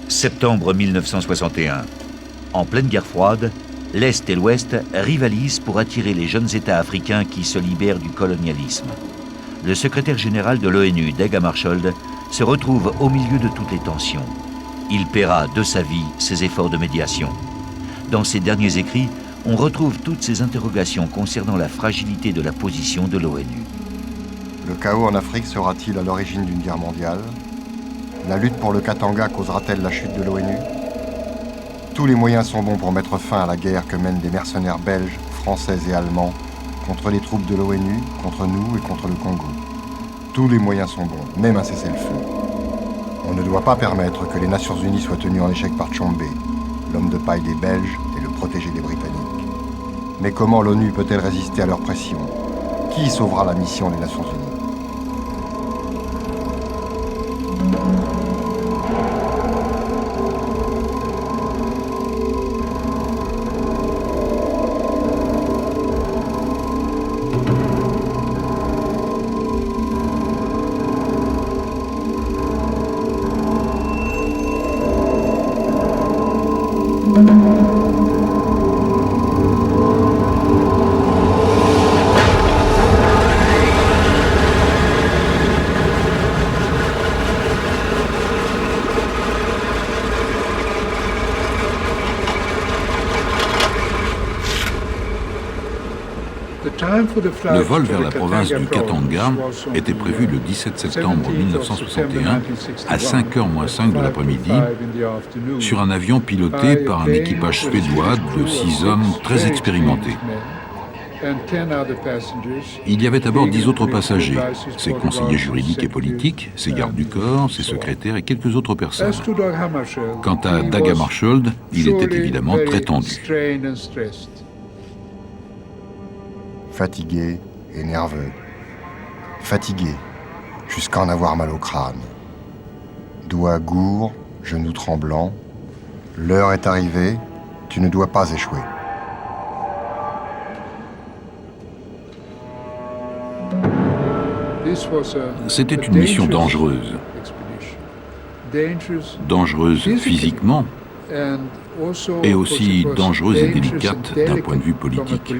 Septembre 1961. En pleine guerre froide, l'Est et l'Ouest rivalisent pour attirer les jeunes États africains qui se libèrent du colonialisme. Le secrétaire général de l'ONU, Dag Hammarskjöld, se retrouve au milieu de toutes les tensions. Il paiera de sa vie ses efforts de médiation. Dans ses derniers écrits, on retrouve toutes ces interrogations concernant la fragilité de la position de l'ONU. Le chaos en Afrique sera-t-il à l'origine d'une guerre mondiale? La lutte pour le Katanga causera-t-elle la chute de l'ONU? Tous les moyens sont bons pour mettre fin à la guerre que mènent des mercenaires belges, français et allemands contre les troupes de l'ONU, contre nous et contre le Congo. Tous les moyens sont bons, même un cessez-le-feu. On ne doit pas permettre que les Nations Unies soient tenues en échec par Tshombe, l'homme de paille des Belges et le protégé des Britanniques. Mais comment l'ONU peut-elle résister à leur pression? Qui sauvera la mission des Nations Unies? Le vol vers la province du Katanga était prévu le 17 septembre 1961 à 5h moins 5 de l'après-midi sur un avion piloté par un équipage suédois de 6 hommes très expérimentés. Il y avait à bord 10 autres passagers, ses conseillers juridiques et politiques, ses gardes du corps, ses secrétaires et quelques autres personnes. Quant à Dag Hammarskjöld, il était évidemment très tendu. Fatigué et nerveux. Fatigué, jusqu'à en avoir mal au crâne. Doigts gourds, genoux tremblants. L'heure est arrivée, tu ne dois pas échouer. C'était une mission dangereuse. Dangereuse physiquement et aussi dangereuse et délicate d'un point de vue politique.